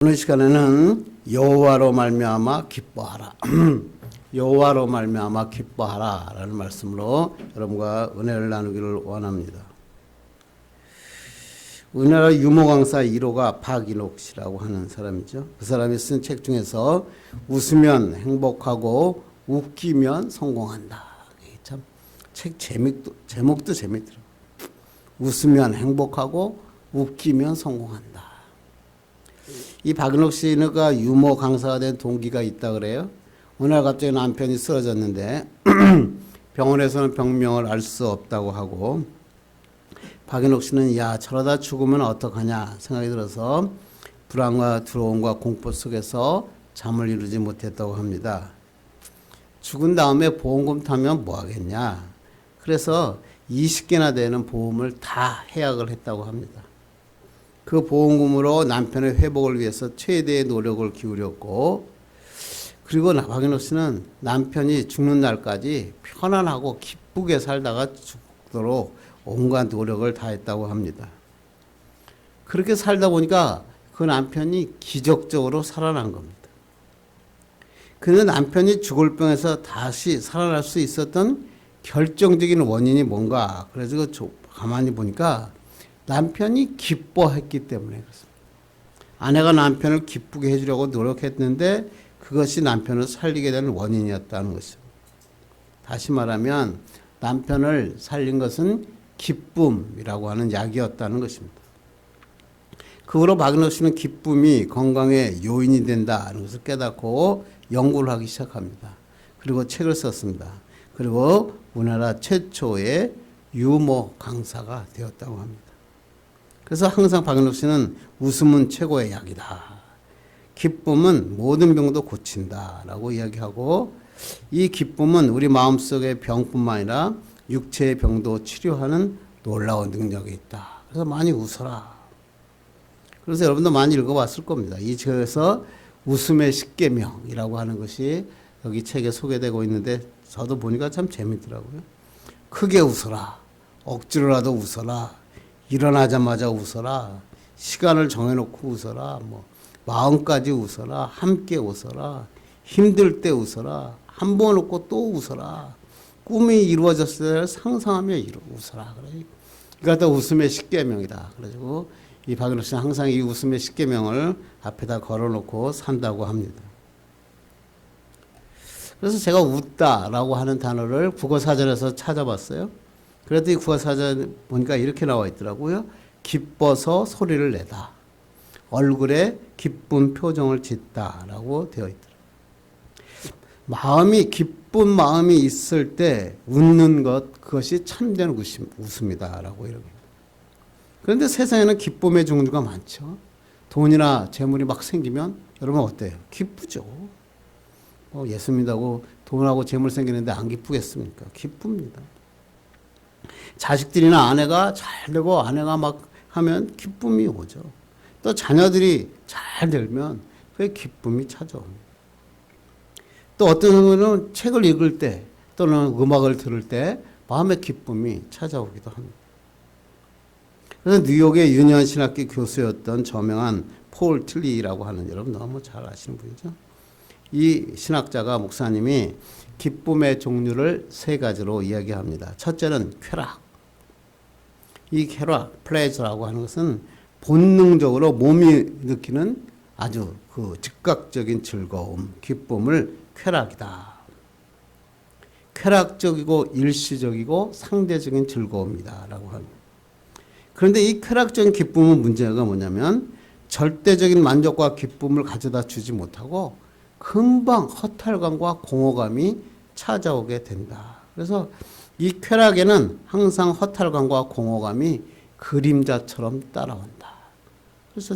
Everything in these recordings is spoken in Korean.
오늘 시간에는 여호와로 말미암아 기뻐하라. 여호와로 말미암아 기뻐하라 라는 말씀으로 여러분과 은혜를 나누기를 원합니다. 우리나라 유머 강사 1호가 박인옥 씨라고 하는 사람이죠. 그 사람이 쓴 책 중에서 웃으면 행복하고 웃기면 성공한다. 참 책 제목도 재밌더라고요. 웃으면 행복하고 웃기면 성공한다. 이 박인옥 씨가 유머 강사가 된 동기가 있다 그래요. 어느 날 갑자기 남편이 쓰러졌는데 병원에서는 병명을 알 수 없다고 하고, 박인옥 씨는 야 저러다 죽으면 어떡하냐 생각이 들어서 불안과 두려움과 공포 속에서 잠을 이루지 못했다고 합니다. 죽은 다음에 보험금 타면 뭐 하겠냐. 그래서 20개나 되는 보험을 다 해약을 했다고 합니다. 그 보험금으로 남편의 회복을 위해서 최대의 노력을 기울였고, 그리고 박인옥 씨는 남편이 죽는 날까지 편안하고 기쁘게 살다가 죽도록 온갖 노력을 다했다고 합니다. 그렇게 살다 보니까 그 남편이 기적적으로 살아난 겁니다. 그런데 남편이 죽을 병에서 다시 살아날 수 있었던 결정적인 원인이 뭔가, 그래서 가만히 보니까 남편이 기뻐했기 때문에 그렇습니다. 아내가 남편을 기쁘게 해주려고 노력했는데 그것이 남편을 살리게 되는 원인이었다는 것이죠. 다시 말하면 남편을 살린 것은 기쁨이라고 하는 약이었다는 것입니다. 그 후로 박인옥 씨는 기쁨이 건강의 요인이 된다는 것을 깨닫고 연구를 하기 시작합니다. 그리고 책을 썼습니다. 그리고 우리나라 최초의 유머 강사가 되었다고 합니다. 그래서 항상 박인옥 씨는 웃음은 최고의 약이다. 기쁨은 모든 병도 고친다 라고 이야기하고, 이 기쁨은 우리 마음속의 병뿐만 아니라 육체의 병도 치료하는 놀라운 능력이 있다. 그래서 많이 웃어라. 그래서 여러분도 많이 읽어봤을 겁니다. 이 책에서 웃음의 10계명이라고 하는 것이 여기 책에 소개되고 있는데 저도 보니까 참 재밌더라고요. 크게 웃어라. 억지로라도 웃어라. 일어나자마자 웃어라. 시간을 정해놓고 웃어라. 마음까지 웃어라. 함께 웃어라. 힘들 때 웃어라. 한 번 웃고 또 웃어라. 꿈이 이루어졌을 때 상상하며 웃어라. 그러니까 웃음의 10계명이다. 그래가지고 이 박인옥 씨는 항상 이 웃음의 10계명을 앞에다 걸어놓고 산다고 합니다. 그래서 제가 웃다라고 하는 단어를 국어사전에서 찾아봤어요. 그랬더니 국어사전 보니까 이렇게 나와 있더라고요. 기뻐서 소리를 내다. 얼굴에 기쁜 표정을 짓다라고 되어 있더라고요. 기쁜 마음이 있을 때 웃는 것, 그것이 참된 웃음이다라고 이렇게. 그런데 세상에는 기쁨의 종류가 많죠. 돈이나 재물이 막 생기면 여러분 어때요? 기쁘죠. 예수 믿다고 돈하고 재물 생기는데 안 기쁘겠습니까? 기쁩니다. 자식들이나 아내가 잘 되고 아내가 막 하면 기쁨이 오죠. 또 자녀들이 잘 되면 그게 기쁨이 찾아옵니다. 또 어떤 경우는 책을 읽을 때 또는 음악을 들을 때 마음의 기쁨이 찾아오기도 합니다. 그래서 뉴욕의 유니언 신학교 교수였던 저명한 폴 틸리라고 하는, 여러분 너무 잘 아시는 분이죠. 이 신학자가, 목사님이 기쁨의 종류를 세 가지로 이야기합니다. 첫째는 쾌락. 이 쾌락, 플레저라고 하는 것은 본능적으로 몸이 느끼는 아주 그 즉각적인 즐거움, 기쁨을 쾌락이다. 쾌락적이고 일시적이고 상대적인 즐거움이다 라고 합니다. 그런데 이 쾌락적인 기쁨은 문제가 뭐냐면 절대적인 만족과 기쁨을 가져다 주지 못하고 금방 허탈감과 공허감이 찾아오게 된다. 그래서 이 쾌락에는 항상 허탈감과 공허감이 그림자처럼 따라온다. 그래서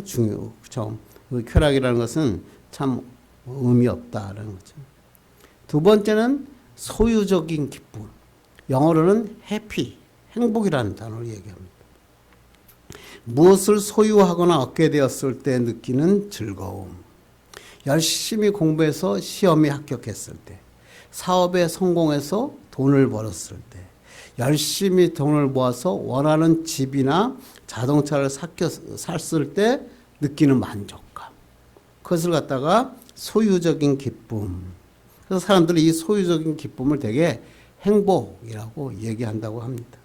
그 쾌락이라는 것은 참 의미 없다라는 거죠. 두 번째는 소유적인 기쁨. 영어로는 해피, 행복이라는 단어를 얘기합니다. 무엇을 소유하거나 얻게 되었을 때 느끼는 즐거움. 열심히 공부해서 시험에 합격했을 때, 사업에 성공해서 돈을 벌었을 때, 열심히 돈을 모아서 원하는 집이나 자동차를 샀을 때 느끼는 만족감. 그것을 갖다가 소유적인 기쁨. 그래서 사람들이 이 소유적인 기쁨을 되게 행복이라고 얘기한다고 합니다.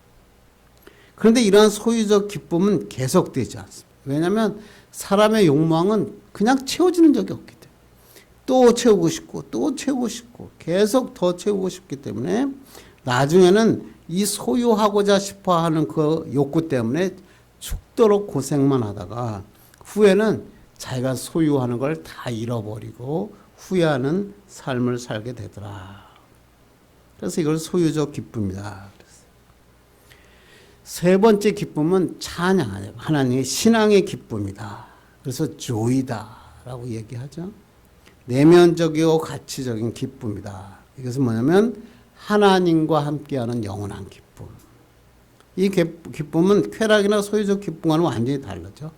그런데 이러한 소유적 기쁨은 계속되지 않습니다. 왜냐하면 사람의 욕망은 그냥 채워지는 적이 없기 때문에 또 채우고 싶고 또 채우고 싶고 계속 더 채우고 싶기 때문에 나중에는 이 소유하고자 싶어하는 그 욕구 때문에 죽도록 고생만 하다가 후에는 자기가 소유하는 걸 다 잃어버리고 후회하는 삶을 살게 되더라. 그래서 이걸 소유적 기쁨이다. 세 번째 기쁨은 찬양, 하나님의 신앙의 기쁨이다. 그래서 조이다라고 얘기하죠. 내면적이고 가치적인 기쁨이다. 이것은 뭐냐면 하나님과 함께하는 영원한 기쁨. 이 기쁨은 쾌락이나 소유적 기쁨과는 완전히 다르죠.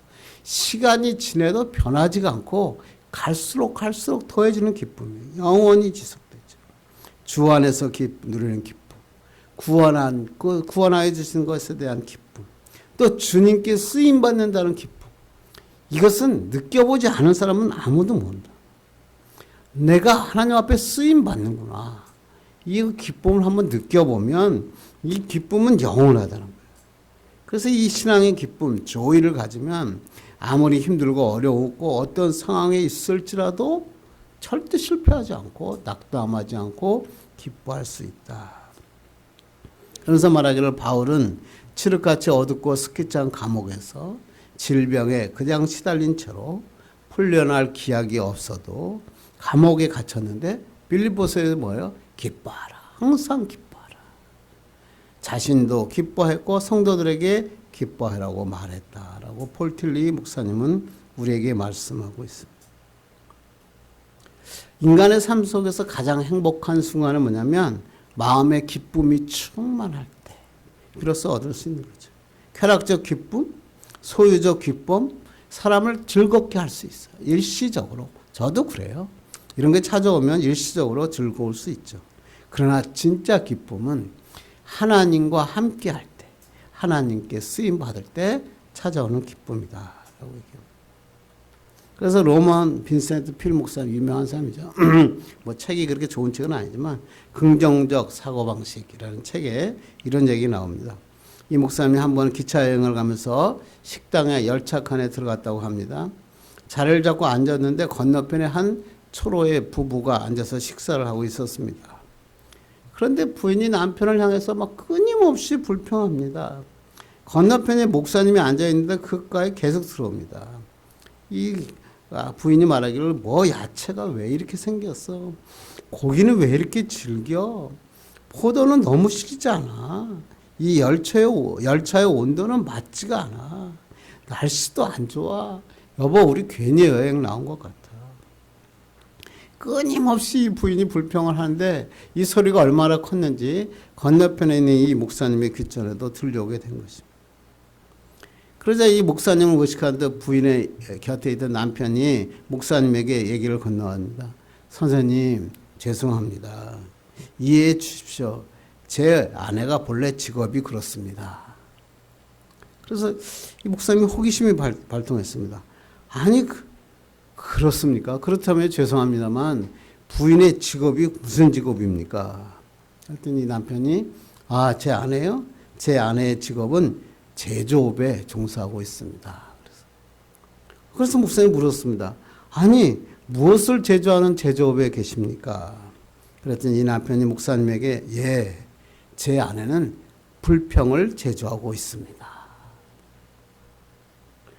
시간이 지내도 변하지가 않고 갈수록 더해지는 기쁨이에요. 영원히 지속되죠. 주 안에서 누리는 기쁨. 구원하여 주신 것에 대한 기쁨. 또 주님께 쓰임받는다는 기쁨. 이것은 느껴보지 않은 사람은 아무도 모른다. 내가 하나님 앞에 쓰임받는구나. 이 기쁨을 한번 느껴보면 이 기쁨은 영원하다는 거예요. 그래서 이 신앙의 기쁨, 조이를 가지면 아무리 힘들고 어려웠고 어떤 상황에 있을지라도 절대 실패하지 않고 낙담하지 않고 기뻐할 수 있다. 그래서 말하기를 바울은 칠흑같이 어둡고 스키찬 감옥에서 질병에 그냥 시달린 채로 풀려날 기약이 없어도 감옥에 갇혔는데 빌립보서에 뭐예요? 기뻐하라. 항상 기뻐하라. 자신도 기뻐했고 성도들에게 기뻐하라고 말했다라고 폴틸리 목사님은 우리에게 말씀하고 있습니다. 인간의 삶 속에서 가장 행복한 순간은 뭐냐면 마음의 기쁨이 충만할 때 비로소 얻을 수 있는 거죠. 쾌락적 기쁨, 소유적 기쁨, 사람을 즐겁게 할 수 있어요. 일시적으로. 저도 그래요. 이런 게 찾아오면 일시적으로 즐거울 수 있죠. 그러나 진짜 기쁨은 하나님과 함께 할 때, 하나님께 쓰임 받을 때 찾아오는 기쁨이다 라고 얘기합니다. 그래서 로만 빈센트 필 목사님 유명한 사람이죠. 뭐 책이 그렇게 좋은 책은 아니지만 긍정적 사고방식이라는 책에 이런 얘기 나옵니다. 이 목사님이 한번 기차 여행을 가면서 식당에 열차 칸에 들어갔다고 합니다. 자리를 잡고 앉았는데 건너편에 한 초로의 부부가 앉아서 식사를 하고 있었습니다. 그런데 부인이 남편을 향해서 막 끊임없이 불평합니다. 건너편에 목사님이 앉아있는데 그가에 계속 들어옵니다. 이 부인이 말하기를 뭐 야채가 왜 이렇게 생겼어? 고기는 왜 이렇게 질겨? 포도는 너무 시리잖아. 이 열차의 온도는 맞지가 않아. 날씨도 안 좋아. 여보, 우리 괜히 여행 나온 것 같아. 끊임없이 이 부인이 불평을 하는데 이 소리가 얼마나 컸는지 건너편에 있는 이 목사님의 귓전에도 들려오게 된 것입니다. 그러자 이 목사님을 의식하는데 부인의 곁에 있던 남편이 목사님에게 얘기를 건너갑니다. 선생님, 죄송합니다. 이해해 주십시오. 제 아내가 본래 직업이 그렇습니다. 그래서 이 목사님이 호기심이 발동했습니다. 아니, 그렇습니까? 그렇다면 죄송합니다만 부인의 직업이 무슨 직업입니까? 그랬더니 남편이 제 아내요? 제 아내의 직업은 제조업에 종사하고 있습니다. 그래서 목사님이 물었습니다. 아니, 무엇을 제조하는 제조업에 계십니까? 그랬더니 이 남편이 목사님에게 제 아내는 불평을 제조하고 있습니다.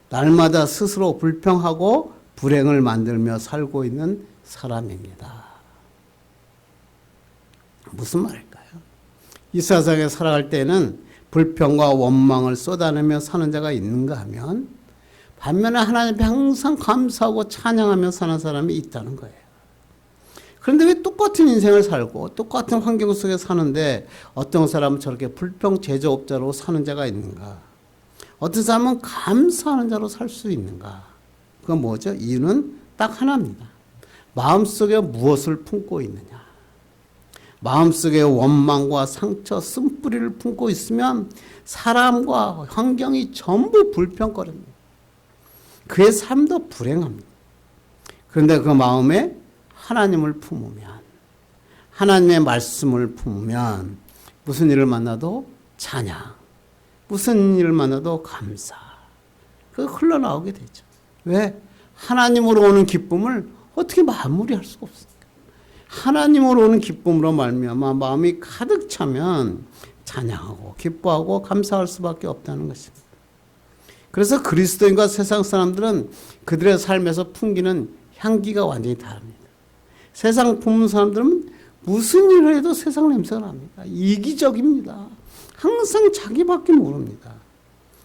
날마다 스스로 불평하고 불행을 만들며 살고 있는 사람입니다. 무슨 말일까요? 이 세상에 살아갈 때는 불평과 원망을 쏟아내며 사는 자가 있는가 하면 반면에 하나님께 항상 감사하고 찬양하며 사는 사람이 있다는 거예요. 그런데 왜 똑같은 인생을 살고 똑같은 환경 속에 사는데 어떤 사람은 저렇게 불평 제조업자로 사는 자가 있는가? 어떤 사람은 감사하는 자로 살 수 있는가? 그건 뭐죠? 이유는 딱 하나입니다. 마음속에 무엇을 품고 있느냐? 마음속에 원망과 상처, 쓴뿌리를 품고 있으면 사람과 환경이 전부 불평거립니다. 그의 삶도 불행합니다. 그런데 그 마음에 하나님을 품으면, 하나님의 말씀을 품으면 무슨 일을 만나도 찬양, 무슨 일을 만나도 감사, 그 흘러나오게 되죠. 왜? 하나님으로 오는 기쁨을 어떻게 마무리할 수가 없습니까? 하나님으로 오는 기쁨으로 말미암아 마음이 가득 차면 찬양하고 기뻐하고 감사할 수밖에 없다는 것입니다. 그래서 그리스도인과 세상 사람들은 그들의 삶에서 풍기는 향기가 완전히 다릅니다. 세상 품는 사람들은 무슨 일을 해도 세상 냄새가 납니다. 이기적입니다. 항상 자기밖에 모릅니다.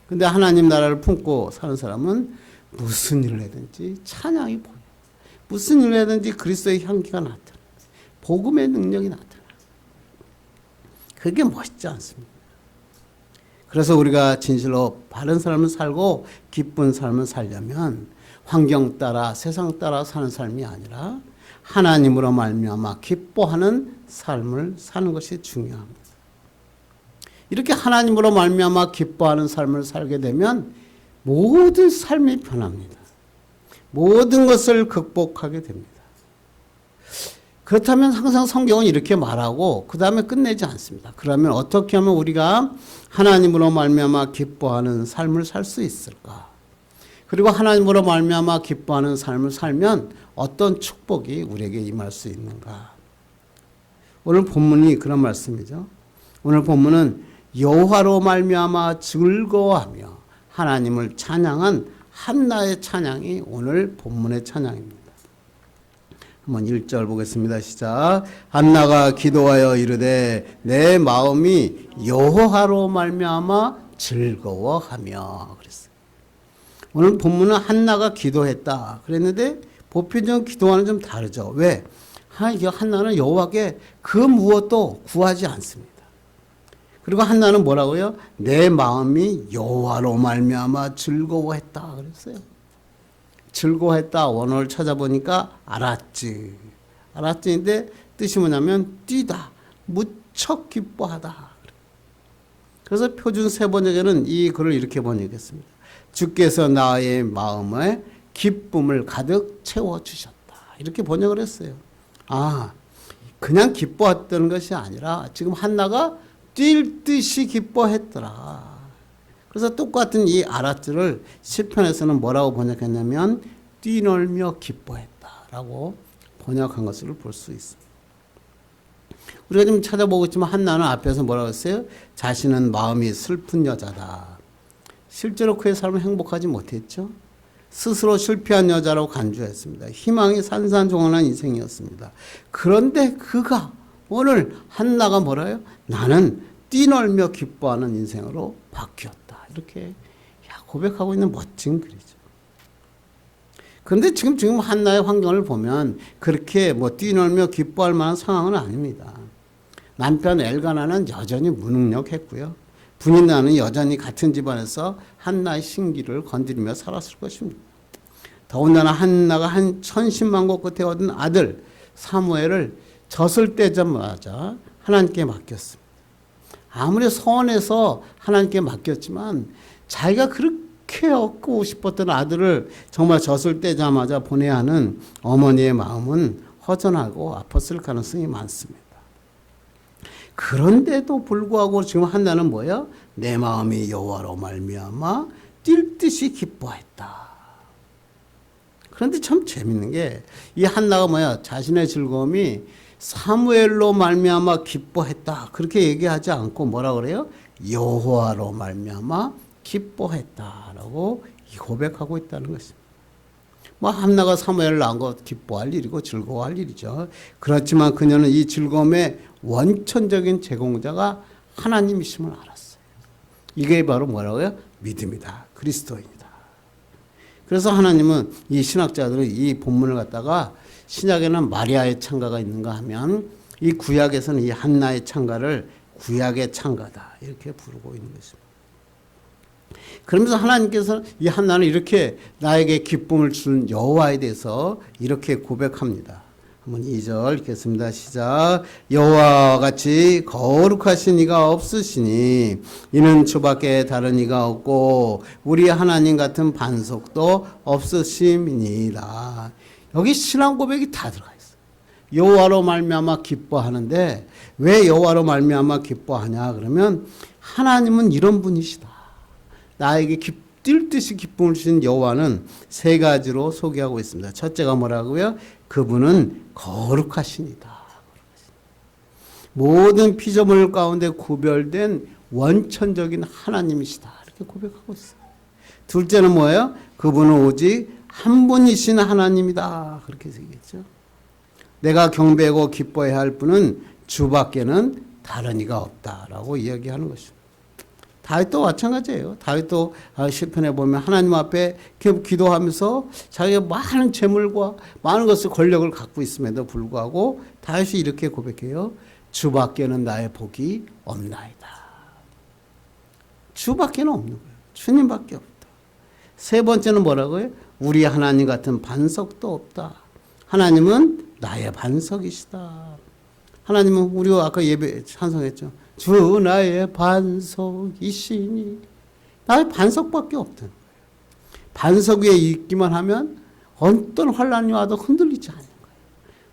근데 하나님 나라를 품고 사는 사람은 무슨 일을 하든지 찬양이 보여요. 무슨 일을 하든지 그리스도의 향기가 나타나요. 복음의 능력이 나타나요. 그게 멋있지 않습니까? 그래서 우리가 진실로 바른 삶을 살고 기쁜 삶을 살려면 환경 따라 세상 따라 사는 삶이 아니라 하나님으로 말미암아 기뻐하는 삶을 사는 것이 중요합니다. 이렇게 하나님으로 말미암아 기뻐하는 삶을 살게 되면 모든 삶이 변합니다. 모든 것을 극복하게 됩니다. 그렇다면 항상 성경은 이렇게 말하고 그 다음에 끝내지 않습니다. 그러면 어떻게 하면 우리가 하나님으로 말미암아 기뻐하는 삶을 살 수 있을까? 그리고 하나님으로 말미암아 기뻐하는 삶을 살면 어떤 축복이 우리에게 임할 수 있는가? 오늘 본문이 그런 말씀이죠. 오늘 본문은 여호와로 말미암아 즐거워하며 하나님을 찬양한 한나의 찬양이 오늘 본문의 찬양입니다. 한번 1절 보겠습니다. 시작. 한나가 기도하여 이르되 내 마음이 여호와로 말미암아 즐거워하며 그랬어요. 오늘 본문은 한나가 기도했다 그랬는데 보편적인 기도와는 좀 다르죠. 왜? 한나는 여호와께 그 무엇도 구하지 않습니다. 그리고 한나는 뭐라고요? 내 마음이 여호와로 말미암아 즐거워했다 그랬어요. 즐거워했다 원어를 찾아보니까 알았지. 알았지인데 뜻이 뭐냐면 뛰다, 무척 기뻐하다. 그래서 표준 세번역에는 이 글을 이렇게 번역했습니다. 주께서 나의 마음에 기쁨을 가득 채워주셨다. 이렇게 번역을 했어요. 그냥 기뻐했던 것이 아니라 지금 한나가 뛸 듯이 기뻐했더라. 그래서 똑같은 이 알았지를 시편에서는 뭐라고 번역했냐면 뛰놀며 기뻐했다라고 번역한 것을 볼 수 있습니다. 우리가 좀 찾아보겠지만 한나는 앞에서 뭐라고 했어요? 자신은 마음이 슬픈 여자다. 실제로 그의 삶은 행복하지 못했죠. 스스로 실패한 여자라고 간주했습니다. 희망이 산산조각난 인생이었습니다. 그런데 그가 오늘 한나가 뭐라요? 나는 뛰놀며 기뻐하는 인생으로 바뀌었다. 이렇게 고백하고 있는 멋진 글이죠. 그런데 지금 한나의 환경을 보면 그렇게 뛰놀며 기뻐할 만한 상황은 아닙니다. 남편 엘가나는 여전히 무능력했고요. 분인나는 여전히 같은 집안에서 한나의 신기를 건드리며 살았을 것입니다. 더군다나 한나가 한 천신만고 끝에 얻은 아들 사무엘을 젖을 떼자마자 하나님께 맡겼습니다. 아무리 서원해서 하나님께 맡겼지만 자기가 그렇게 얻고 싶었던 아들을 정말 젖을 떼자마자 보내야 하는 어머니의 마음은 허전하고 아팠을 가능성이 많습니다. 그런데도 불구하고 지금 한나는 뭐야? 내 마음이 여호와로 말미암아 뛸 듯이 기뻐했다. 그런데 참 재밌는 게 이 한나가 뭐야? 자신의 즐거움이 사무엘로 말미암아 기뻐했다. 그렇게 얘기하지 않고 뭐라 그래요? 여호와로 말미암아 기뻐했다라고 고백하고 있다는 것입니다. 한나가 사무엘을 낳은 것 기뻐할 일이고 즐거워할 일이죠. 그렇지만 그녀는 이 즐거움의 원천적인 제공자가 하나님이심을 알았어요. 이게 바로 뭐라고요? 믿음이다. 그리스도입니다. 그래서 하나님은 이 신학자들은 이 본문을 갖다가 신약에는 마리아의 창가가 있는가 하면 이 구약에서는 이 한나의 창가를 구약의 창가다 이렇게 부르고 있는 것입니다. 그러면서 하나님께서 이 한나는 이렇게 나에게 기쁨을 준 여호와에 대해서 이렇게 고백합니다. 한번 2절 읽겠습니다. 시작. 여호와와 같이 거룩하신 이가 없으시니 이는 주밖에 다른 이가 없고 우리 하나님 같은 반석도 없으심이니라. 여기 신앙 고백이 다 들어가 있어요. 여호와로 말미암아 기뻐하는데 왜 여호와로 말미암아 기뻐하냐 그러면 하나님은 이런 분이시다. 나에게 뛸 듯이 기쁨을 주신 여호와는 세 가지로 소개하고 있습니다. 첫째가 뭐라고요? 그분은 거룩하시니다. 모든 피조물 가운데 구별된 원천적인 하나님이시다. 이렇게 고백하고 있어요. 둘째는 뭐예요? 그분은 오직 한 분이신 하나님이다. 그렇게 얘기했죠. 내가 경배하고 기뻐해야 할 분은 주밖에는 다른 이가 없다라고 이야기하는 것이죠. 다윗도 마찬가지예요. 다윗도 시편에 보면 하나님 앞에 기도하면서 자기가 많은 재물과 많은 것을 권력을 갖고 있음에도 불구하고 다윗이 이렇게 고백해요. 주밖에는 나의 복이 없나이다. 주밖에는 없는 거예요. 주님밖에 없다. 세 번째는 뭐라고요? 우리 하나님 같은 반석도 없다. 하나님은 나의 반석이시다. 하나님은 우리가 아까 예배 찬송했죠. 주 나의 반석이시니. 나의 반석밖에 없다는 거예요. 반석 위에 있기만 하면 어떤 환난이 와도 흔들리지 않는 거예요.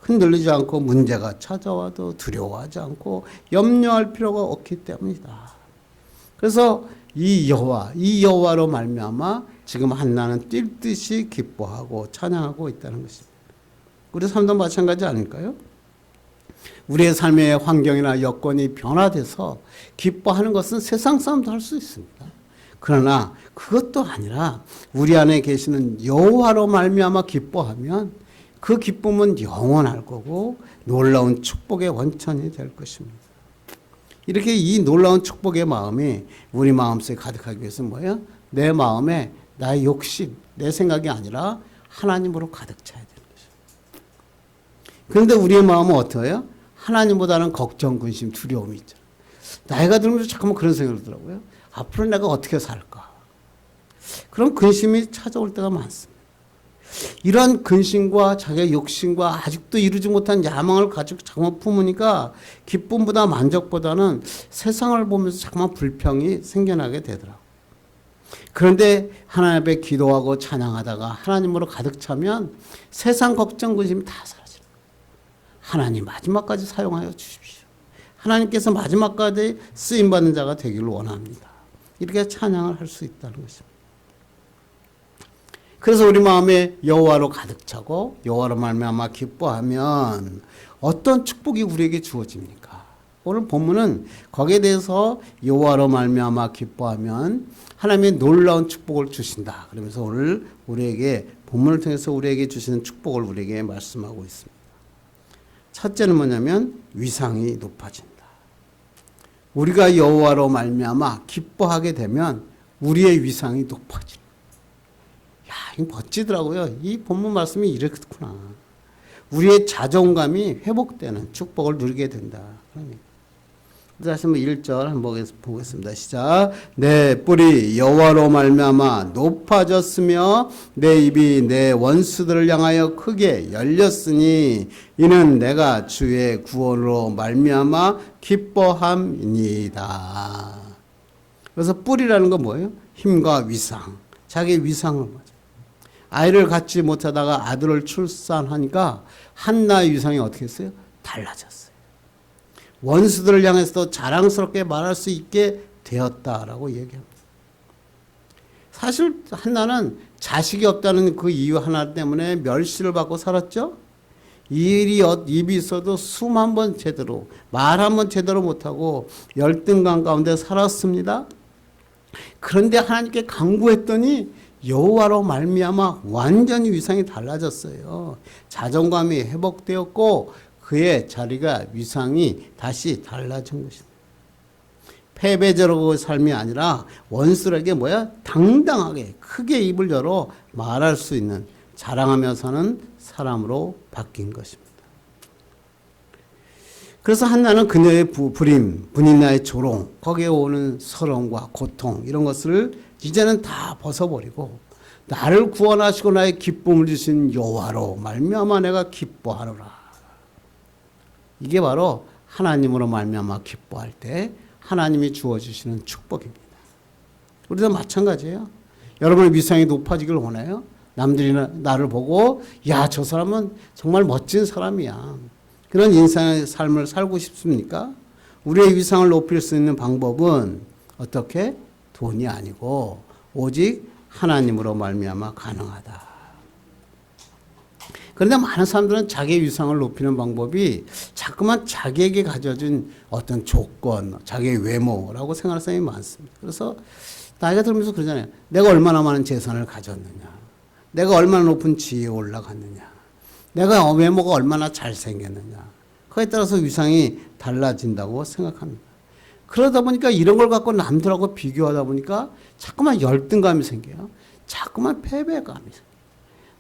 흔들리지 않고 문제가 찾아와도 두려워하지 않고 염려할 필요가 없기 때문이다. 그래서 이 여호와로 말미암아 지금 한나는 뛸 듯이 기뻐하고 찬양하고 있다는 것입니다. 우리 삶도 마찬가지 아닐까요? 우리의 삶의 환경이나 여건이 변화돼서 기뻐하는 것은 세상 사람도 할 수 있습니다. 그러나 그것도 아니라 우리 안에 계시는 여호와로 말미암아 기뻐하면 그 기쁨은 영원할 거고 놀라운 축복의 원천이 될 것입니다. 이렇게 이 놀라운 축복의 마음이 우리 마음속에 가득하기 위해서 뭐예요? 내 마음에 나의 욕심, 내 생각이 아니라 하나님으로 가득 차야 되는 거죠. 그런데 우리의 마음은 어떠해요? 하나님보다는 걱정, 근심, 두려움이 있죠. 나이가 들면서 잠깐만 그런 생각이 들더라고요. 앞으로 내가 어떻게 살까? 그런 근심이 찾아올 때가 많습니다. 이런 근심과 자기의 욕심과 아직도 이루지 못한 야망을 가지고 자꾸만 품으니까 기쁨보다 만족보다는 세상을 보면서 자꾸만 불평이 생겨나게 되더라고요. 그런데 하나님 앞에 기도하고 찬양하다가 하나님으로 가득 차면 세상 걱정 근심이 다 사라져요. 하나님 마지막까지 사용하여 주십시오. 하나님께서 마지막까지 쓰임받는 자가 되기를 원합니다. 이렇게 찬양을 할 수 있다는 것입니다. 그래서 우리 마음에 여호와로 가득 차고 여호와로 말미암아 기뻐하면 어떤 축복이 우리에게 주어집니까? 오늘 본문은 거기에 대해서 여호와로 말미암아 기뻐하면 하나님의 놀라운 축복을 주신다. 그러면서 오늘 우리에게 본문을 통해서 우리에게 주시는 축복을 우리에게 말씀하고 있습니다. 첫째는 뭐냐면 위상이 높아진다. 우리가 여호와로 말미암아 기뻐하게 되면 우리의 위상이 높아진다. 야, 이거 멋지더라고요. 이 본문 말씀이 이렇구나. 우리의 자존감이 회복되는 축복을 누리게 된다. 다시 한번 1절 한번 보겠습니다. 시작. 내 뿔이 여호와로 말미암아 높아졌으며 내 입이 내 원수들을 향하여 크게 열렸으니 이는 내가 주의 구원으로 말미암아 기뻐함이니이다. 그래서 뿔이라는 건 뭐예요? 힘과 위상, 자기의 위상을 말해요. 아이를 갖지 못하다가 아들을 출산하니까 한나의 위상이 어떻게 했어요? 달라졌어요. 원수들을 향해서도 자랑스럽게 말할 수 있게 되었다라고 얘기합니다. 사실 한나는 자식이 없다는 그 이유 하나 때문에 멸시를 받고 살았죠. 입이 있어도 숨 한 번 제대로, 말 한 번 제대로 못하고 열등감 가운데 살았습니다. 그런데 하나님께 간구했더니 여호와로 말미암아 완전히 위상이 달라졌어요. 자존감이 회복되었고 그의 자리가 위상이 다시 달라진 것입니다. 패배자로 삶이 아니라 원수에게 당당하게 크게 입을 열어 말할 수 있는 자랑하며 사는 사람으로 바뀐 것입니다. 그래서 한나는 그녀의 불임, 분인나의 조롱, 거기에 오는 서러움과 고통 이런 것을 이제는 다 벗어버리고 나를 구원하시고 나의 기쁨을 주신 여호와로 말미암아 내가 기뻐하노라. 이게 바로 하나님으로 말미암아 기뻐할 때 하나님이 주어주시는 축복입니다. 우리도 마찬가지예요. 여러분의 위상이 높아지길 원해요? 남들이 나를 보고 야, 저 사람은 정말 멋진 사람이야. 그런 인생의 삶을 살고 싶습니까? 우리의 위상을 높일 수 있는 방법은 어떻게? 돈이 아니고 오직 하나님으로 말미암아 가능하다. 그런데 많은 사람들은 자기의 위상을 높이는 방법이 자꾸만 자기에게 가져진 어떤 조건, 자기의 외모라고 생각하는 사람이 많습니다. 그래서 나이가 들면서 그러잖아요. 내가 얼마나 많은 재산을 가졌느냐. 내가 얼마나 높은 지위에 올라갔느냐. 내가 외모가 얼마나 잘생겼느냐. 그에 따라서 위상이 달라진다고 생각합니다. 그러다 보니까 이런 걸 갖고 남들하고 비교하다 보니까 자꾸만 열등감이 생겨요. 자꾸만 패배감이 생겨요.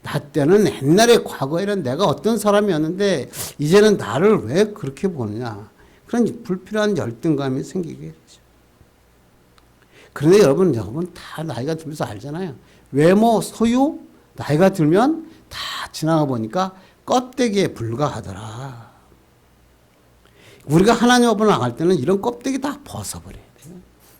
나 때는 옛날에 과거에는 내가 어떤 사람이었는데 이제는 나를 왜 그렇게 보느냐. 그런 불필요한 열등감이 생기게 되죠. 그런데 여러분 다 나이가 들면서 알잖아요. 외모, 소유, 나이가 들면 다 지나가 보니까 껍데기에 불과하더라. 우리가 하나님 앞으로 나갈 때는 이런 껍데기 다 벗어버려야 돼요.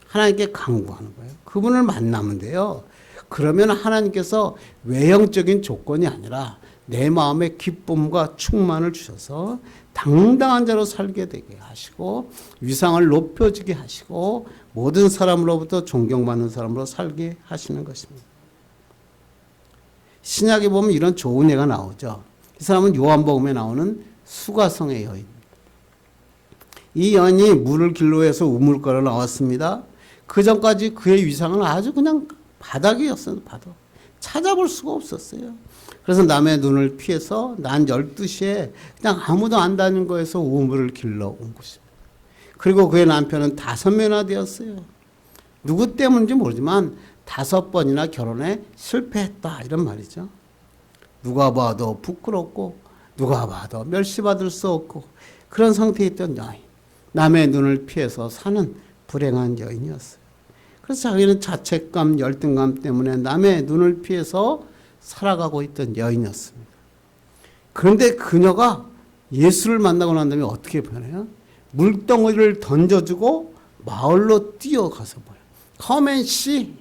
하나님께 간구하는 거예요. 그분을 만나면 돼요. 그러면 하나님께서 외형적인 조건이 아니라 내 마음의 기쁨과 충만을 주셔서 당당한 자로 살게 되게 하시고 위상을 높여지게 하시고 모든 사람으로부터 존경받는 사람으로 살게 하시는 것입니다. 신약에 보면 이런 좋은 예가 나오죠. 이 사람은 요한복음에 나오는 수가성의 여인입니다. 이 여인이 물을 길로해서 우물가로 나왔습니다. 그 전까지 그의 위상은 아주 그냥 바닥이었어요. 바닥. 찾아볼 수가 없었어요. 그래서 남의 눈을 피해서 난 12시에 그냥 아무도 안 다니는 거에서 우물을 길러 온 것입니다. 그리고 그의 남편은 5명이나 되었어요. 누구 때문인지 모르지만 5번이나 결혼에 실패했다 이런 말이죠. 누가 봐도 부끄럽고 누가 봐도 멸시받을 수 없고 그런 상태에 있던 여인. 남의 눈을 피해서 사는 불행한 여인이었어요. 그래서 자기는 자책감, 열등감 때문에 남의 눈을 피해서 살아가고 있던 여인이었습니다. 그런데 그녀가 예수를 만나고 난 다음에 어떻게 변해요? 물덩어리를 던져주고 마을로 뛰어가서 뭐예요? Come and see.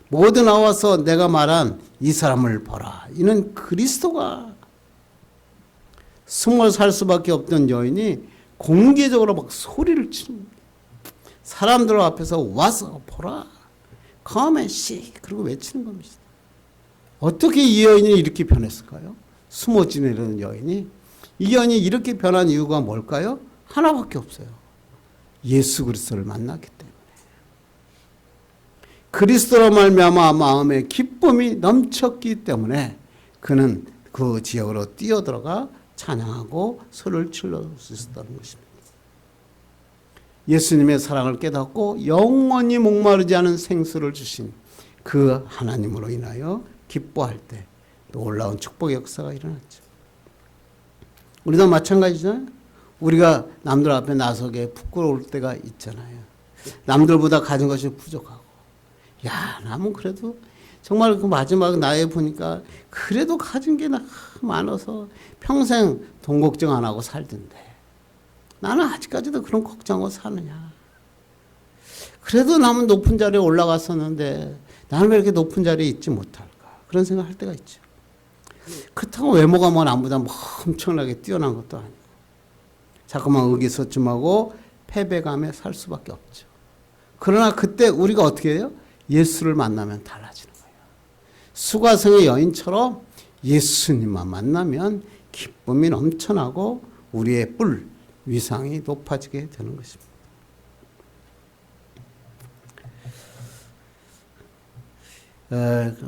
모두 나와서 내가 말한 이 사람을 보라. 이는 그리스도가. 숨을 살 수밖에 없던 여인이 공개적으로 막 소리를 치는 사람들 앞에서 와서 보라. Come and see. 그리고 외치는 겁니다. 어떻게 이 여인이 이렇게 변했을까요? 숨어 지내려는 여인이. 이 여인이 이렇게 변한 이유가 뭘까요? 하나밖에 없어요. 예수 그리스도를 만났기 때문에. 그리스도로 말미암아 마음에 기쁨이 넘쳤기 때문에 그는 그 지역으로 뛰어들어가 찬양하고 소리를 질러 수 있었다는 것입니다. 예수님의 사랑을 깨닫고 영원히 목마르지 않은 생수를 주신 그 하나님으로 인하여 기뻐할 때 놀라운 축복의 역사가 일어났죠. 우리도 마찬가지잖아요. 우리가 남들 앞에 나서게 부끄러울 때가 있잖아요. 남들보다 가진 것이 부족하고 야, 나는 그래도 정말 그 마지막 나이에 보니까 그래도 가진 게 많아서 평생 돈 걱정 안 하고 살던데 나는 아직까지도 그런 걱정하고 사느냐. 그래도 남은 높은 자리에 올라갔었는데 나는 왜 이렇게 높은 자리에 있지 못할까. 그런 생각할 때가 있죠. 그렇다고 외모가 뭐 남보다 뭐 엄청나게 뛰어난 것도 아니고 자꾸만 의기소침하고 패배감에 살 수밖에 없죠. 그러나 그때 우리가 어떻게 해요? 예수를 만나면 달라지는 거예요. 수가성의 여인처럼 예수님만 만나면 기쁨이 넘쳐나고 우리의 뿔, 위상이 높아지게 되는 것입니다.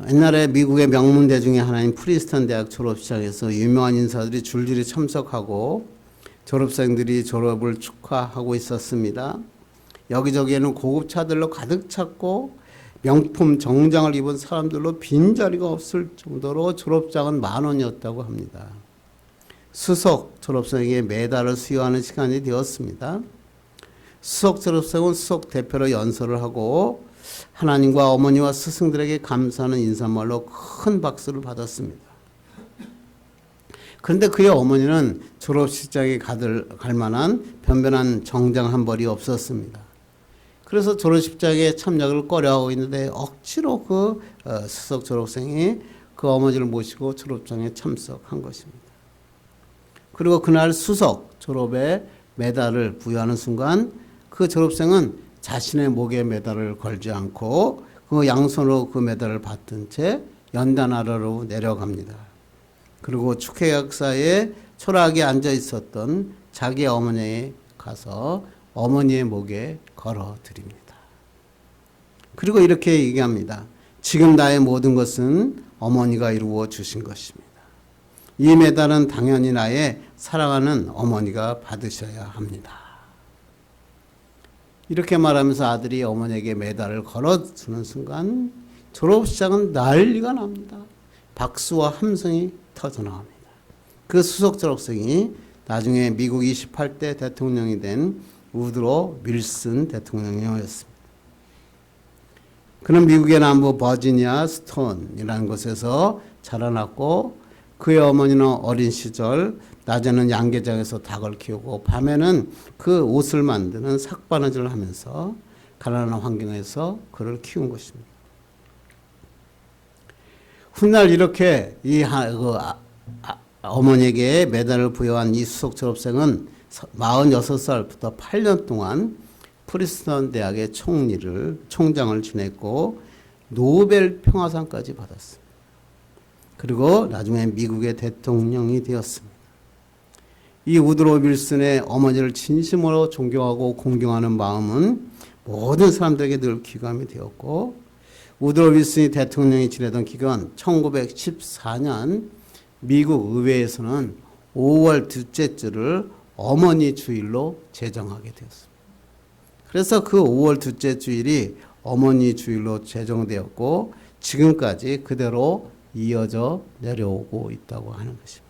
옛날에 미국의 명문대 중에 하나인 프린스턴 대학 졸업식장에서 유명한 인사들이 줄줄이 참석하고 졸업생들이 졸업을 축하하고 있었습니다. 여기저기에는 고급 차들로 가득 찼고 명품 정장을 입은 사람들로 빈자리가 없을 정도로 졸업장은 10,000원이었다고 합니다. 수석 졸업생에게 메달을 수여하는 시간이 되었습니다. 수석 졸업생은 수석 대표로 연설을 하고 하나님과 어머니와 스승들에게 감사하는 인사말로 큰 박수를 받았습니다. 그런데 그의 어머니는 졸업식장에 갈 만한 변변한 정장 한 벌이 없었습니다. 그래서 졸업식장에 참여를 꺼려하고 있는데 억지로 그 수석 졸업생이 그 어머니를 모시고 졸업장에 참석한 것입니다. 그리고 그날 수석 졸업에 메달을 부여하는 순간 그 졸업생은 자신의 목에 메달을 걸지 않고 그 양손으로 그 메달을 받든 채 연단 아래로 내려갑니다. 그리고 축하역사에 초라하게 앉아 있었던 자기 어머니에 가서 어머니의 목에 걸어드립니다. 그리고 이렇게 얘기합니다. 지금 나의 모든 것은 어머니가 이루어 주신 것입니다. 이 메달은 당연히 나의 사랑하는 어머니가 받으셔야 합니다. 이렇게 말하면서 아들이 어머니에게 메달을 걸어주는 순간 졸업식장은 난리가 납니다. 박수와 함성이 터져나옵니다. 그 수석 졸업생이 나중에 미국 28대 대통령이 된 우드로 윌슨 대통령이었습니다. 그는 미국의 남부 버지니아 스톤이라는 곳에서 자라났고 그의 어머니는 어린 시절 낮에는 양계장에서 닭을 키우고 밤에는 그 옷을 만드는 삭바느질을 하면서 가난한 환경에서 그를 키운 것입니다. 훗날 이렇게 어머니에게 메달을 부여한 이 수석 졸업생은 46살부터 8년 동안 프린스턴 대학의 총장을 지냈고 노벨 평화상까지 받았습니다. 그리고 나중에 미국의 대통령이 되었습니다. 이 우드로 윌슨의 어머니를 진심으로 존경하고 공경하는 마음은 모든 사람들에게 늘 귀감이 되었고 우드로 윌슨이 대통령이 지내던 기간 1914년 미국 의회에서는 5월 둘째 주를 어머니 주일로 제정하게 되었습니다. 그래서 그 5월 둘째 주일이 어머니 주일로 제정되었고 지금까지 그대로 이어져 내려오고 있다고 하는 것입니다.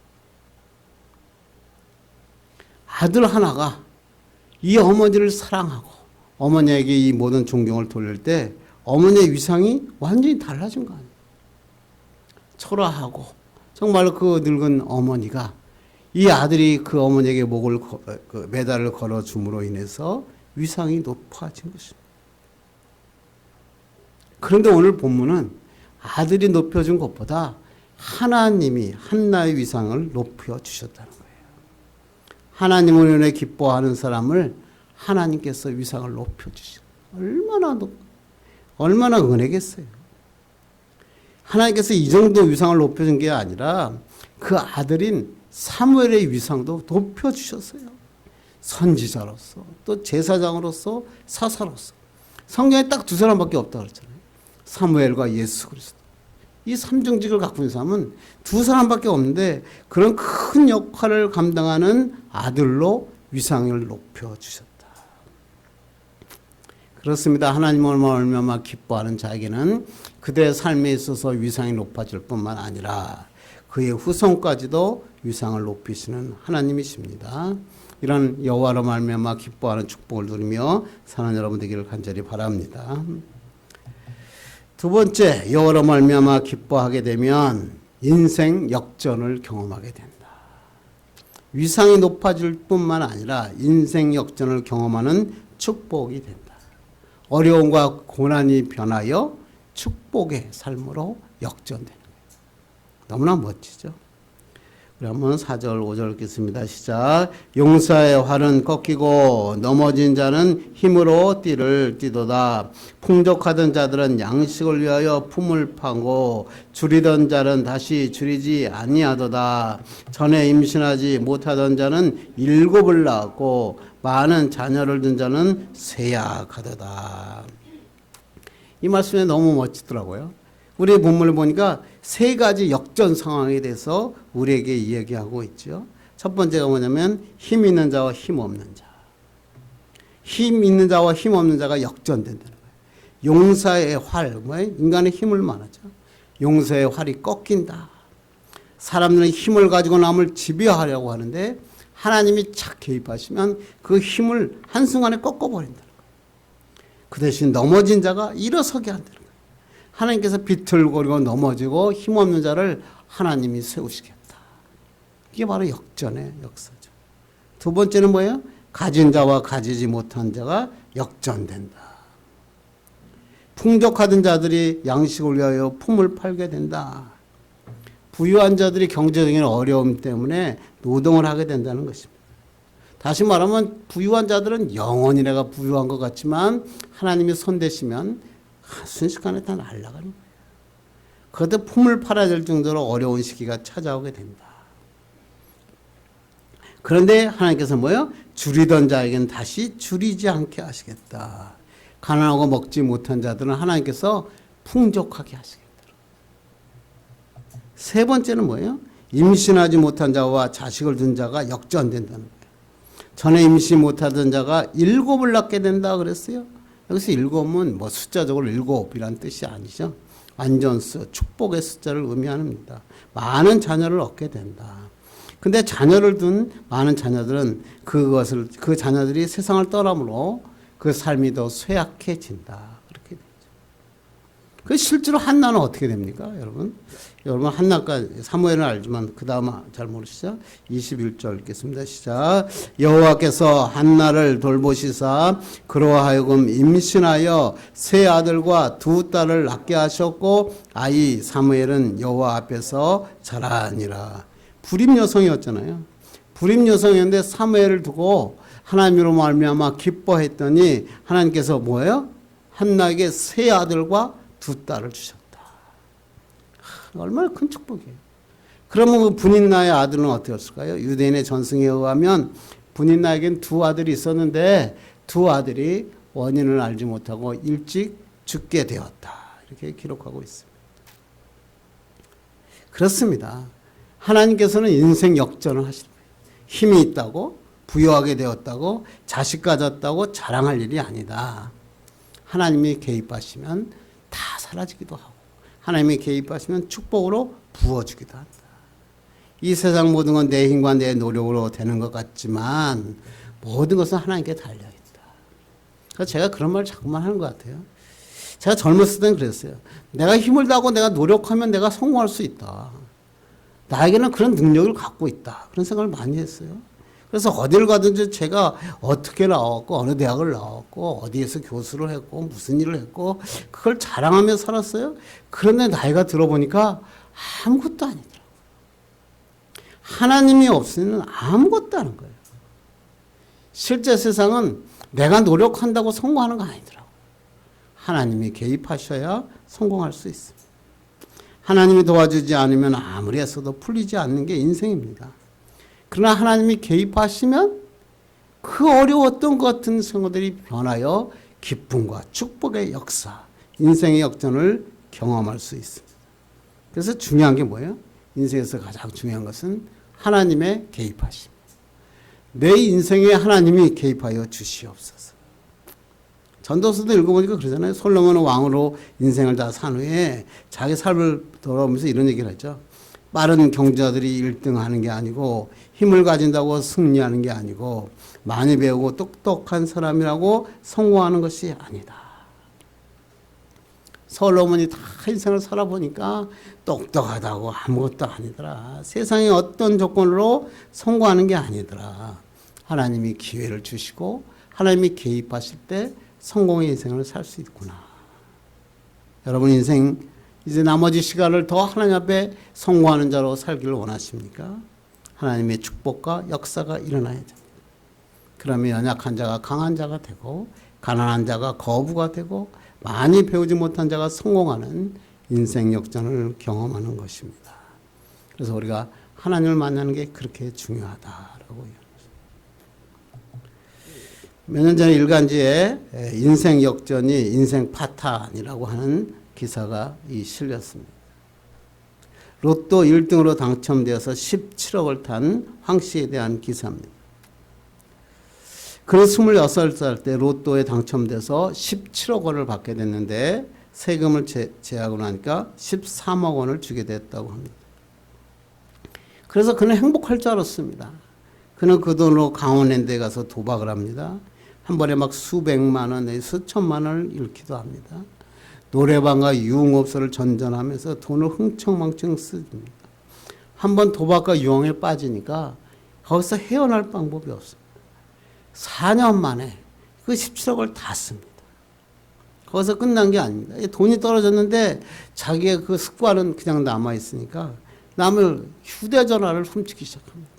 아들 하나가 이 어머니를 사랑하고 어머니에게 이 모든 존경을 돌릴 때 어머니의 위상이 완전히 달라진 거 아니에요. 초라하고 정말 그 늙은 어머니가 이 아들이 그 어머니에게 메달을 걸어줌으로 인해서 위상이 높아진 것입니다. 그런데 오늘 본문은 아들이 높여준 것보다 하나님이 한나의 위상을 높여주셨다는 거예요. 하나님을 은혜 기뻐하는 사람을 하나님께서 위상을 높여주시고 얼마나 은혜겠어요. 하나님께서 이 정도 위상을 높여준 게 아니라 그 아들인 사무엘의 위상도 높여주셨어요. 선지자로서 또 제사장으로서 사사로서. 성경에 딱 두 사람밖에 없다고 그랬잖아요. 사무엘과 예수 그리스도. 이 삼중직을 갖고 있는 사람은 두 사람밖에 없는데 그런 큰 역할을 감당하는 아들로 위상을 높여주셨다. 그렇습니다. 하나님을 얼마나 기뻐하는 자에게는 그들의 삶에 있어서 위상이 높아질 뿐만 아니라 그의 후손까지도 위상을 높이시는 하나님이십니다. 이런 여호와로 말미암아 기뻐하는 축복을 누리며 사는 여러분 되기를 간절히 바랍니다. 두 번째, 여호와로 말미암아 기뻐하게 되면 인생 역전을 경험하게 된다. 위상이 높아질 뿐만 아니라 인생 역전을 경험하는 축복이 된다. 어려움과 고난이 변하여 축복의 삶으로 역전되는 거예요. 너무나 멋지죠? 우리 한번 4절 5절 읽겠습니다. 시작. 용사의 활은 꺾이고 넘어진 자는 힘으로 띠를 띠도다. 풍족하던 자들은 양식을 위하여 품을 파고 줄이던 자는 다시 줄이지 아니하도다. 전에 임신하지 못하던 자는 7을 낳았고 많은 자녀를 둔 자는 쇠약하도다. 이 말씀이 너무 멋지더라고요. 우리 본문을 보니까 세 가지 역전 상황에 대해서 우리에게 이야기하고 있죠. 첫 번째가 뭐냐면 힘 있는 자와 힘 없는 자. 힘 있는 자와 힘 없는 자가 역전된다는 거예요. 용사의 활, 인간의 힘을 말하죠. 용사의 활이 꺾인다. 사람들은 힘을 가지고 남을 지배하려고 하는데 하나님이 착 개입하시면 그 힘을 한순간에 꺾어버린다는 거예요. 그 대신 넘어진 자가 일어서게 한다는 거예요. 하나님께서 비틀거리고 넘어지고 힘없는 자를 하나님이 세우시겠다. 이게 바로 역전의 역사죠. 두 번째는 뭐예요? 가진 자와 가지지 못한 자가 역전된다. 풍족하던 자들이 양식을 위하여 품을 팔게 된다. 부유한 자들이 경제적인 어려움 때문에 노동을 하게 된다는 것입니다. 다시 말하면 부유한 자들은 영원히 내가 부유한 것 같지만 하나님이 손대시면 순식간에 다 날아가는 거예요. 그때 품을 팔아야 될 정도로 어려운 시기가 찾아오게 된다. 그런데 하나님께서 뭐예요? 줄이던 자에게는 다시 줄이지 않게 하시겠다. 가난하고 먹지 못한 자들은 하나님께서 풍족하게 하시겠다. 세 번째는 뭐예요? 임신하지 못한 자와 자식을 둔 자가 역전된다는 거예요. 전에 임신 못하던 자가 7을 낳게 된다 그랬어요. 여기서 7은 뭐 숫자적으로 7이란 뜻이 아니죠. 완전수, 축복의 숫자를 의미합니다. 많은 자녀를 얻게 된다. 근데 자녀를 둔 많은 자녀들은 그 자녀들이 세상을 떠나므로 그 삶이 더 쇠약해진다. 그렇게 되죠. 그 실제로 한나는 어떻게 됩니까, 여러분? 여러분 한나가 사무엘은 알지만 그 다음 잘 모르시죠? 21절 읽겠습니다. 시작. 여호와께서 한나를 돌보시사 그로 하여금 임신하여 세 아들과 두 딸을 낳게 하셨고 아이 사무엘은 여호와 앞에서 자라니라. 불임 여성이었잖아요. 불임 여성이었는데 사무엘을 두고 하나님으로 말미암아 기뻐했더니 하나님께서 뭐예요? 한나에게 세 아들과 두 딸을 주셨다. 얼마나 큰 축복이에요. 그러면 그 분인나의 아들은 어떻겠을까요? 유대인의 전승에 의하면 분인나에겐 두 아들이 있었는데 두 아들이 원인을 알지 못하고 일찍 죽게 되었다. 이렇게 기록하고 있습니다. 그렇습니다. 하나님께서는 인생 역전을 하시는 거예요. 힘이 있다고 부유하게 되었다고 자식 가졌다고 자랑할 일이 아니다. 하나님이 개입하시면 다 사라지기도 하고 하나님이 개입하시면 축복으로 부어주기도 한다. 이 세상 모든 건 내 힘과 내 노력으로 되는 것 같지만 모든 것은 하나님께 달려있다. 그래서 제가 그런 말을 자꾸만 하는 것 같아요. 제가 젊었을 때는 그랬어요. 내가 힘을 다하고 내가 노력하면 내가 성공할 수 있다. 나에게는 그런 능력을 갖고 있다. 그런 생각을 많이 했어요. 그래서 어딜 가든지 제가 어떻게 나왔고 어느 대학을 나왔고 어디에서 교수를 했고 무슨 일을 했고 그걸 자랑하며 살았어요. 그런데 나이가 들어보니까 아무것도 아니더라고요. 하나님이 없으면 아무것도 아닌 거예요. 실제 세상은 내가 노력한다고 성공하는 거 아니더라고요. 하나님이 개입하셔야 성공할 수 있습니다. 하나님이 도와주지 않으면 아무리 애써도 풀리지 않는 게 인생입니다. 그러나 하나님이 개입하시면 그 어려웠던 것 같은 생활들이 변하여 기쁨과 축복의 역사, 인생의 역전을 경험할 수 있습니다. 그래서 중요한 게 뭐예요? 인생에서 가장 중요한 것은 하나님의 개입하심. 내 인생에 하나님이 개입하여 주시옵소서. 전도서도 읽어보니까 그러잖아요. 솔로몬은 왕으로 인생을 다 산 후에 자기 삶을 돌아보면서 이런 얘기를 했죠. 빠른 경자들이 1등 하는 게 아니고 힘을 가진다고 승리하는 게 아니고 많이 배우고 똑똑한 사람이라고 성공하는 것이 아니다. 솔로몬이 다 인생을 살아보니까 똑똑하다고 아무것도 아니더라. 세상의 어떤 조건으로 성공하는 게 아니더라. 하나님이 기회를 주시고 하나님이 개입하실 때 성공의 인생을 살 수 있구나. 여러분 인생 이제 나머지 시간을 더 하나님 앞에 성공하는 자로 살기를 원하십니까? 하나님의 축복과 역사가 일어나야 됩니다. 그러면 연약한 자가 강한 자가 되고 가난한 자가 거부가 되고 많이 배우지 못한 자가 성공하는 인생 역전을 경험하는 것입니다. 그래서 우리가 하나님을 만나는 게 그렇게 중요하다라고 얘기합니다. 몇 년 전에 일간지에 인생 역전이 인생 파탄이라고 하는 기사가 실렸습니다. 로또 1등으로 당첨되어서 17억을 탄 황 씨에 대한 기사입니다. 그는 26살 때 로또에 당첨돼서 17억 원을 받게 됐는데 세금을 제하고 나니까 13억 원을 주게 됐다고 합니다. 그래서 그는 행복할 줄 알았습니다. 그는 그 돈으로 강원랜드에 가서 도박을 합니다. 한 번에 막 수백만 원, 수천만 원을 잃기도 합니다. 노래방과 유흥업소를 전전하면서 돈을 흥청망청 씁니다. 한번 도박과 유흥에 빠지니까 거기서 헤어날 방법이 없습니다. 4년 만에 그 17억을 다 씁니다. 거기서 끝난 게 아닙니다. 돈이 떨어졌는데 자기의 그 습관은 그냥 남아있으니까 남을 휴대전화를 훔치기 시작합니다.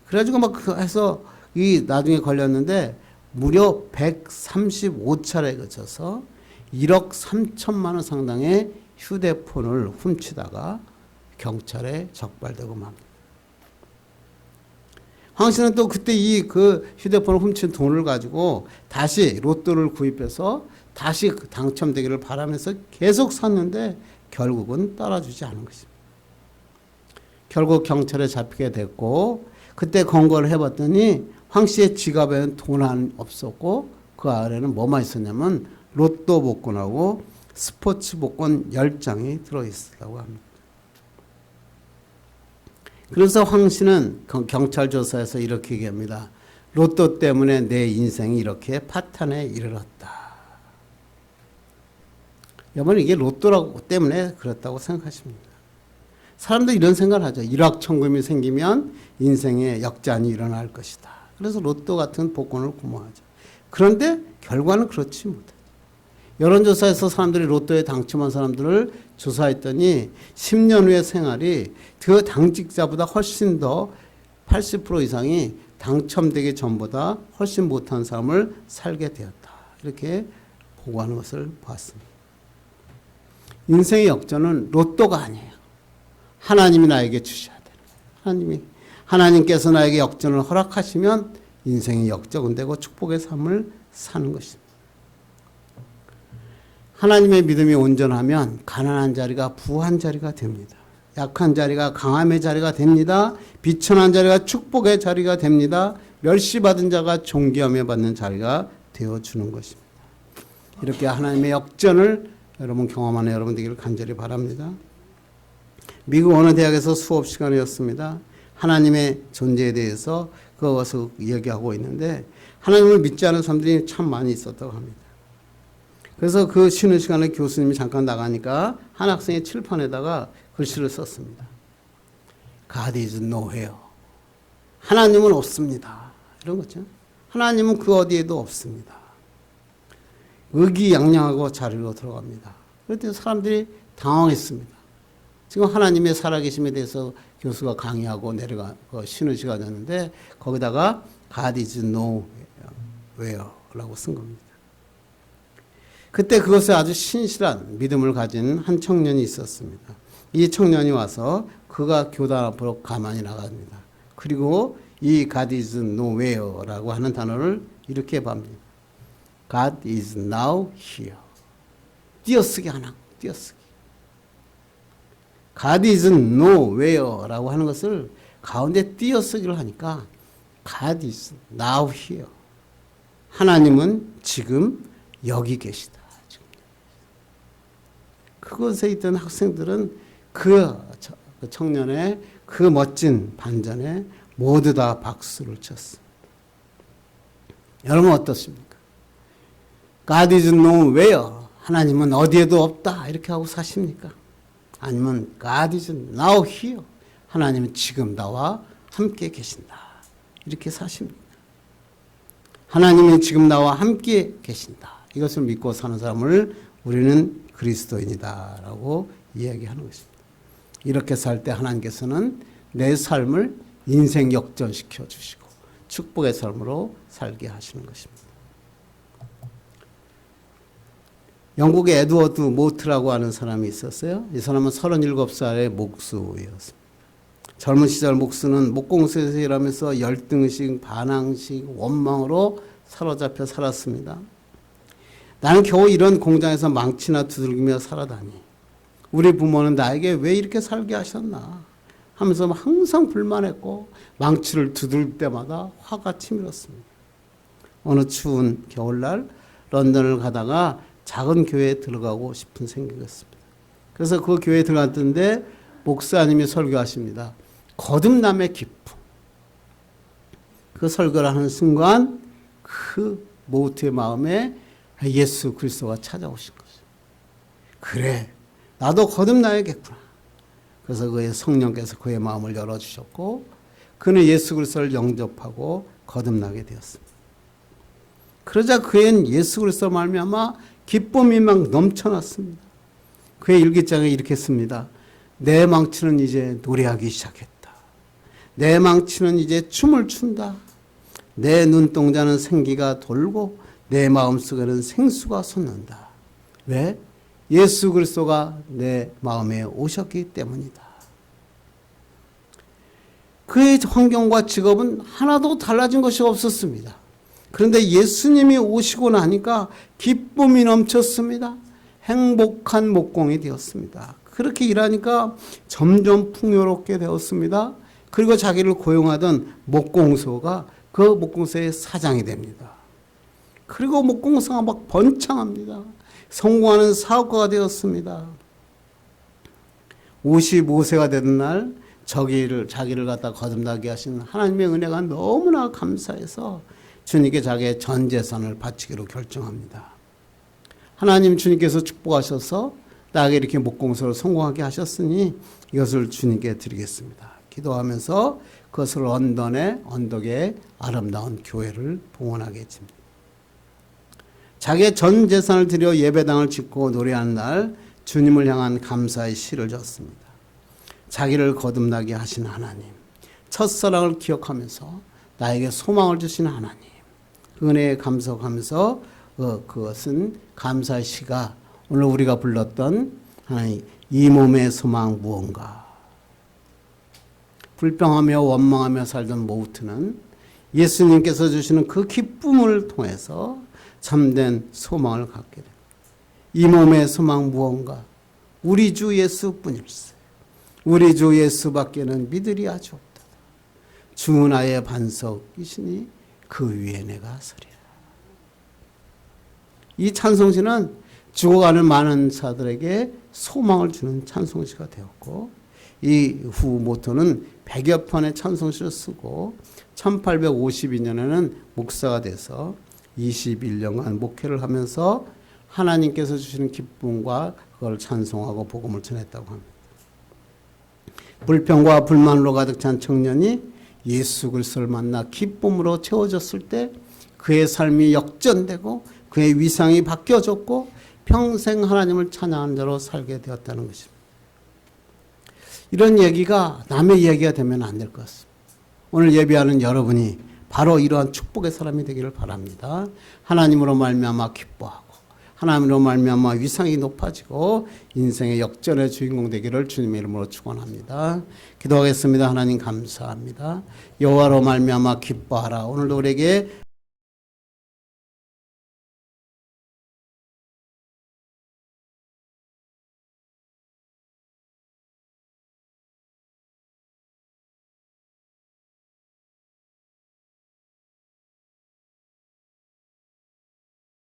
그래가지고 막 해서 이 나중에 걸렸는데 무려 135차례에 거쳐서 1억 3천만 원 상당의 휴대폰을 훔치다가 경찰에 적발되고 맙니다. 황 씨는 또 그때 그 휴대폰을 훔친 돈을 가지고 다시 로또를 구입해서 다시 당첨되기를 바라면서 계속 샀는데 결국은 따라주지 않은 것입니다. 결국 경찰에 잡히게 됐고 그때 검거를 해봤더니 황 씨의 지갑에는 돈 없었고 그 아래는 뭐만 있었냐면 로또 복권하고 스포츠 복권 10장이 들어있었다고 합니다. 그래서 황 씨는 경찰 조사에서 이렇게 얘기합니다. 로또 때문에 내 인생이 이렇게 파탄에 이르렀다. 여러분 이게 로또 때문에 그렇다고 생각하십니다. 사람들이 이런 생각을 하죠. 일확천금이 생기면 인생에 역전이 일어날 것이다. 그래서 로또 같은 복권을 구매하죠. 그런데 결과는 그렇지 못하죠. 여론조사에서 사람들이 로또에 당첨한 사람들을 조사했더니 10년 후의 생활이 그 당직자보다 훨씬 더 80% 이상이 당첨되기 전보다 훨씬 못한 삶을 살게 되었다. 이렇게 보고하는 것을 봤습니다. 인생의 역전은 로또가 아니에요. 하나님이 나에게 주셔야 돼요. 하나님께서 나에게 역전을 허락하시면 인생의 역전은 되고 축복의 삶을 사는 것입니다. 하나님의 믿음이 온전하면 가난한 자리가 부한 자리가 됩니다. 약한 자리가 강함의 자리가 됩니다. 비천한 자리가 축복의 자리가 됩니다. 멸시받은 자가 존귀함에 받는 자리가 되어주는 것입니다. 이렇게 하나님의 역전을 여러분 경험하는 여러분 되기를 간절히 바랍니다. 미국 어느 대학에서 수업 시간이었습니다. 하나님의 존재에 대해서 그것을 얘기하고 있는데 하나님을 믿지 않은 사람들이 참 많이 있었다고 합니다. 그래서 그 쉬는 시간에 교수님이 잠깐 나가니까 한 학생의 칠판에다가 글씨를 썼습니다. God is nowhere. 하나님은 없습니다. 이런 거죠. 하나님은 그 어디에도 없습니다. 의기양양하고 자리로 들어갑니다. 그랬더니 사람들이 당황했습니다. 지금 하나님의 살아계심에 대해서 교수가 강의하고 쉬는 시간이었는데 거기다가 God is nowhere라고 쓴 겁니다. 그때 그것에 아주 신실한 믿음을 가진 한 청년이 있었습니다. 이 청년이 와서 그가 교단 앞으로 가만히 나갑니다. 그리고 이 God is nowhere라고 하는 단어를 이렇게 봅니다. God is now here. 띄어쓰기 하나, 띄어쓰기. God is nowhere라고 하는 것을 가운데 띄어쓰기를 하니까 God is now here. 하나님은 지금 여기 계시다. 그곳에 있던 학생들은 그 청년의 그 멋진 반전에 모두 다 박수를 쳤습니다. 여러분 어떻습니까? God is nowhere. 하나님은 어디에도 없다. 이렇게 하고 사십니까? 아니면 God is now here. 하나님은 지금 나와 함께 계신다. 이렇게 사십니까? 하나님은 지금 나와 함께 계신다. 이것을 믿고 사는 사람을 우리는 그리스도인이다라고 이야기하는 것입니다. 이렇게 살 때 하나님께서는 내 삶을 인생 역전시켜 주시고 축복의 삶으로 살게 하시는 것입니다. 영국의 에드워드 모트라고 하는 사람이 있었어요. 이 사람은 37살의 목수였습니다. 젊은 시절 목수는 목공소에서 일하면서 열등식, 반항식, 원망으로 사로잡혀 살았습니다. 나는 겨우 이런 공장에서 망치나 두들기며 살아다니. 우리 부모는 나에게 왜 이렇게 살게 하셨나 하면서 항상 불만했고 망치를 두들 때마다 화가 치밀었습니다. 어느 추운 겨울날 런던을 가다가 작은 교회에 들어가고 싶은 생각이었습니다. 그래서 그 교회에 들어갔는데 목사님이 설교하십니다. 거듭남의 기쁨. 그 설교를 하는 순간 그 모트의 마음에 예수 그리스도가 찾아오신 거죠. 그래, 나도 거듭나야겠구나. 그래서 그의 성령께서 그의 마음을 열어주셨고 그는 예수 그리스도를 영접하고 거듭나게 되었습니다. 그러자 그의 예수 그리스도 말미암아 기쁨이 막 넘쳐났습니다. 그의 일기장에 이렇게 씁니다. 내 망치는 이제 노래하기 시작했다. 내 망치는 이제 춤을 춘다. 내 눈동자는 생기가 돌고 내 마음속에는 생수가 솟는다. 왜? 예수 그리스도가 내 마음에 오셨기 때문이다. 그의 환경과 직업은 하나도 달라진 것이 없었습니다. 그런데 예수님이 오시고 나니까 기쁨이 넘쳤습니다. 행복한 목공이 되었습니다. 그렇게 일하니까 점점 풍요롭게 되었습니다. 그리고 자기를 고용하던 목공소가 그 목공소의 사장이 됩니다. 그리고 목공소가 막 번창합니다. 성공하는 사업가가 되었습니다. 55세가 되는 날 자기를 갖다 거듭나게 하신 하나님의 은혜가 너무나 감사해서 주님께 자기의 전 재산을 바치기로 결정합니다. 하나님 주님께서 축복하셔서 나에게 이렇게 목공소를 성공하게 하셨으니 이것을 주님께 드리겠습니다. 기도하면서 그것을 언덕에 아름다운 교회를 봉헌하게 해줍니다. 자기의 전 재산을 들여 예배당을 짓고 노래하는 날 주님을 향한 감사의 시를 졌습니다. 자기를 거듭나게 하신 하나님, 첫사랑을 기억하면서 나에게 소망을 주신 하나님, 은혜에 감사하면서 그것은 감사의 시가 오늘 우리가 불렀던 하나님 이 몸의 소망 무언가. 불평하며 원망하며 살던 모우트는 예수님께서 주시는 그 기쁨을 통해서 참된 소망을 갖게 됩니다. 이 몸의 소망 무언가? 우리 주 예수뿐일세. 우리 주 예수밖에는 믿으리 아주 없다. 주 나의 반석이시니 그 위에 내가 서리라. 이 찬송시는 죽어가는 많은 자들에게 소망을 주는 찬송시가 되었고, 이후 모토는 100여 편의 찬송시를 쓰고 1852년에는 목사가 돼서 21년간 목회를 하면서 하나님께서 주시는 기쁨과 그걸 찬송하고 복음을 전했다고 합니다. 불평과 불만으로 가득 찬 청년이 예수 그리스도를 만나 기쁨으로 채워졌을 때 그의 삶이 역전되고 그의 위상이 바뀌어졌고 평생 하나님을 찬양하는 자로 살게 되었다는 것입니다. 이런 얘기가 남의 이야기가 되면 안 될 것 같습니다. 오늘 예배하는 여러분이 바로 이러한 축복의 사람이 되기를 바랍니다. 하나님으로 말미암아 기뻐하고 하나님으로 말미암아 위상이 높아지고 인생의 역전의 주인공 되기를 주님의 이름으로 축원합니다. 기도하겠습니다. 하나님 감사합니다. 여호와로 말미암아 기뻐하라. 오늘도 우리에게